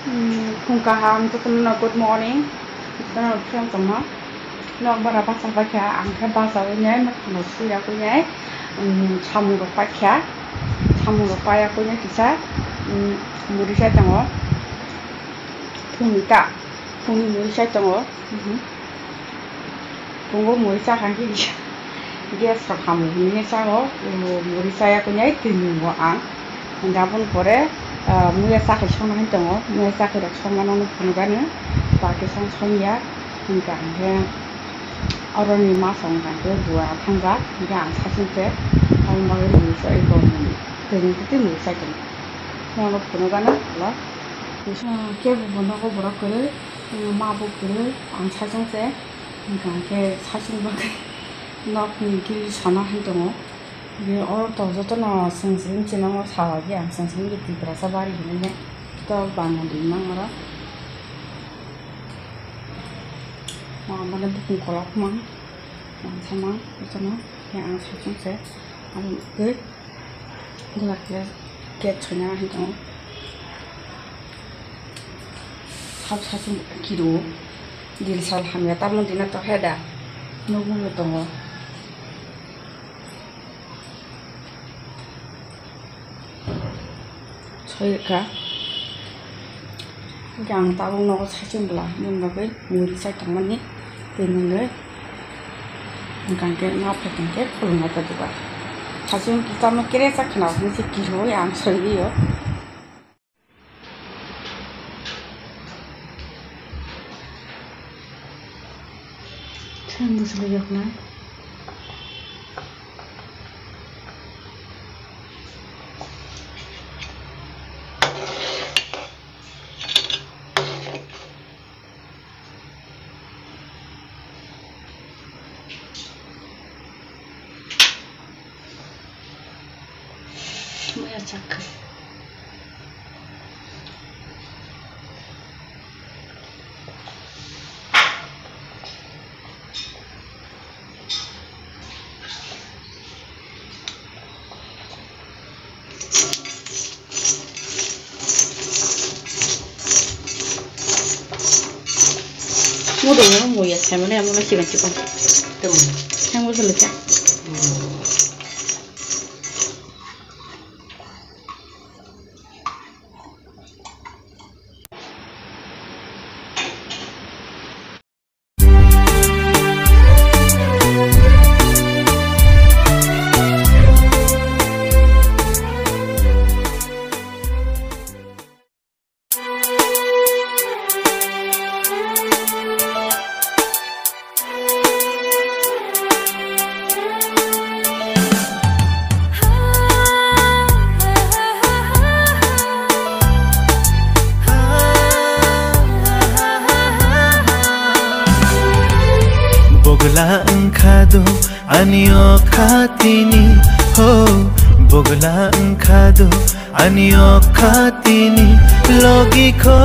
Kungkaham to good morning. Kita friend sama. Nó bara pasang pakai angkat bahasa nya no suya punya. Samu ro pakai. Samu ro paya punya kisah. Muri saya tengok. Pungita. Pungi muri saya tengok. Tunggu muri saya kan kisah. Dia sekarang ini saya muri saya punya itu ang. Ndapun pore muya sakit sama itu ngo, muya sakit sama nono punugana, pakai sansonia, enggak orang ini masang kan ke dua tangga, enggak sasin teh, kalau mau musa itu itu musa kan, nono punugana lah, terus kebu nono berak kere, mabuk kere, ang sasin teh, enggak ke sasin bagai, nak mungkin sana itu ngo. ये और तो ना संस्कृत चिन्ह में सावाजी आं संस्कृत की तीव्रता से बारी बिने तो बांधने दिना मरा माने बुकिंग कॉलअप मां sama itu ना yang आं साचुं से अब ये गलत get चुना है तो हम साचुं किरो दिल साल हम या तब मुझे ना तो है डा नोबु में तो Soalnya, yang tahu nol saja belah, nol ke muri saya teman ni, dengan ke ngap ke pulang atau juga. Saja kita mikirnya saya kenal ni si kilo yang soalnya. Saya mesti lihat na. Moja czaka. Mudah mau ya saya mana yang mau nasi macam apa? Tuh, yang mau selesai. Bogla engkado anio katini ho Bogla engkado anio katini logiko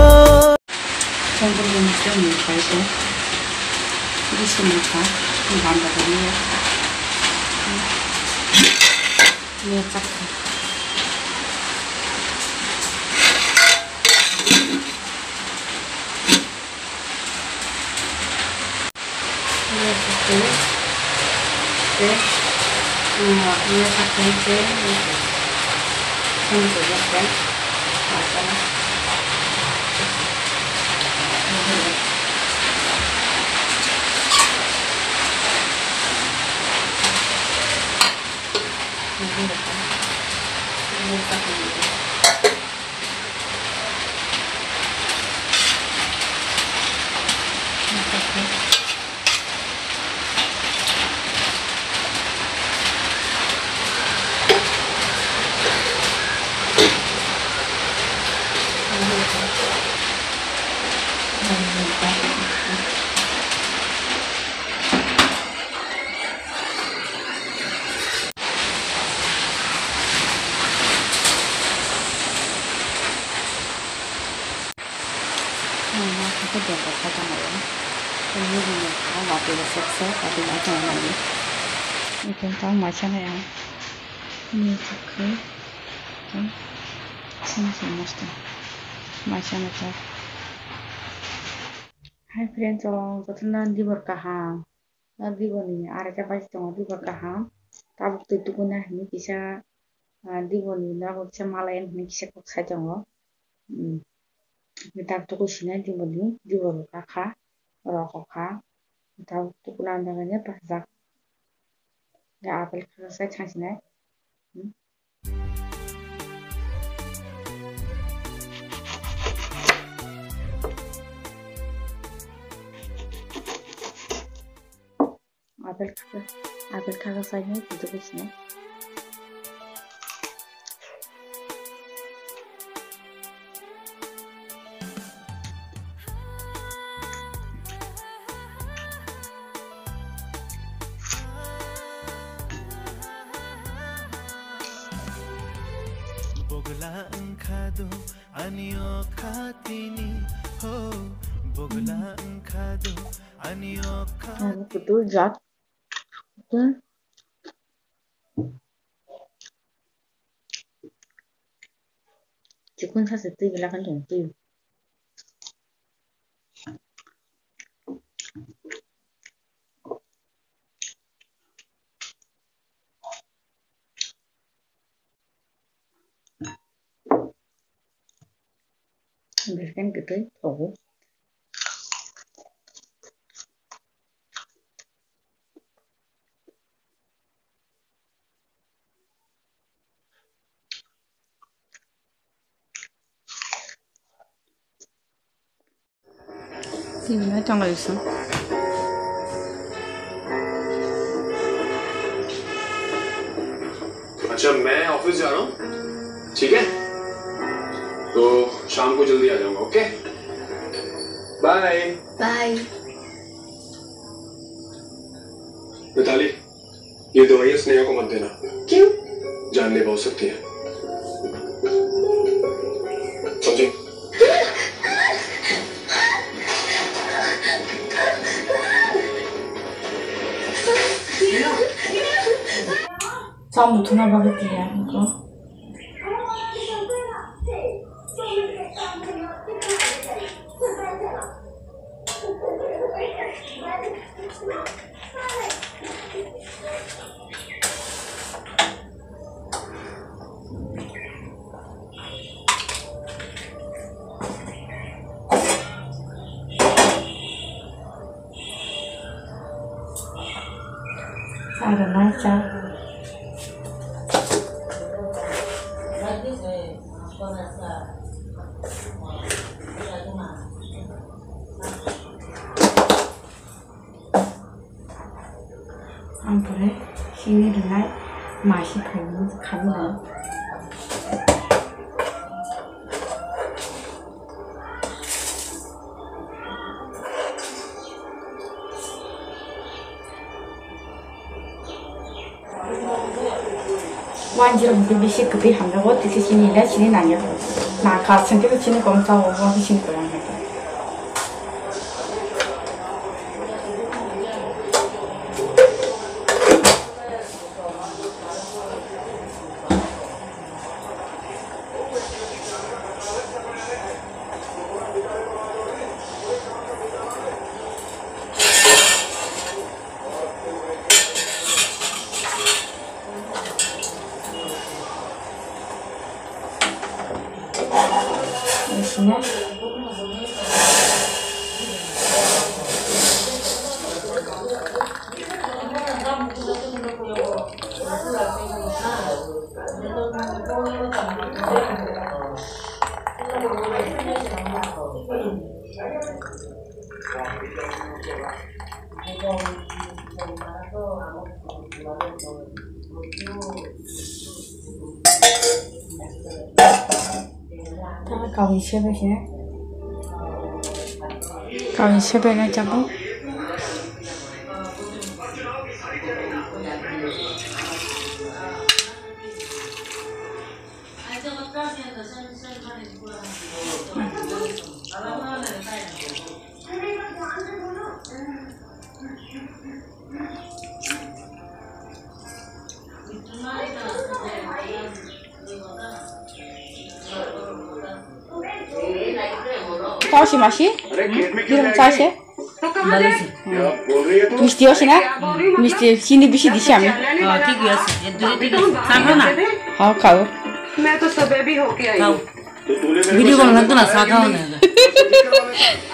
Jangan lupa muka itu di sini kan gambar ini ya lihat cakap ini pakai ini juga kan masalah cái đường của hai trăm này không như gì nó vào từ sét sét và từ ở trong này như chúng ta ngoài sang này như thế đấy xong rồi mất macam-macam. Hai friends, jotono dibor kaham. Dibor ni areta basi tongo dibor kaham. Tabuk tutukuna hini kisa dibor ni lago kisa malayan hini kisa kok sajongo. Tabuk tukusina dibor kakha rokokha. Tabuk tukuna andanganya pahjak. Ya apel kakha changsina. Apel kakak saya itu bisnya. Bogla engkado anio katini ho bogla engkado anio katini. Betul Jack. Cikun saja tu bilakan dong tu. Biarkan gitu tahu. Ini tanggal isu. अच्छा मैं office जा रहा हूँ ठीक है तो शाम को जल्दी आ जाऊंगा ओके बाय बाय मिताली ये दवाइयाँ स्नेहा को मत देना क्यों जानलेवा हो सकती है समझे 처음부터 나가볼게요 이거. 살아나자. 아무래 힘이 날 맛이 가면 완전 우리 미식 급이 한다고 뜻이 신이라 신이 아니야. 나 가슴 게 신이 검사하고 하신 거야. 열심히 가위 쉐베시네. 가위 쉐베를 잡고 খাওয়া সে মাসি अरे खेत में क्यों কিরকম जाएगी? চাইছে ভালো আছে क्या बोल रही है तू? মিষ্টি আছে না মিষ্টি চিনি বেশি দিছি আমি ঠিকই আছে এর দূরে থেকে খাবো না খাও খাও मैं तो सुबह भी होके आई খাও हूँ। तो तूने मेरे ভিডিও को কল লাগতো না চা খাও না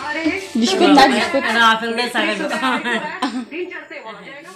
अरे বিস্কুট না বিস্কুট আপেল দিয়ে চা খাইবো दिन चढ़ते हो आ जाएगा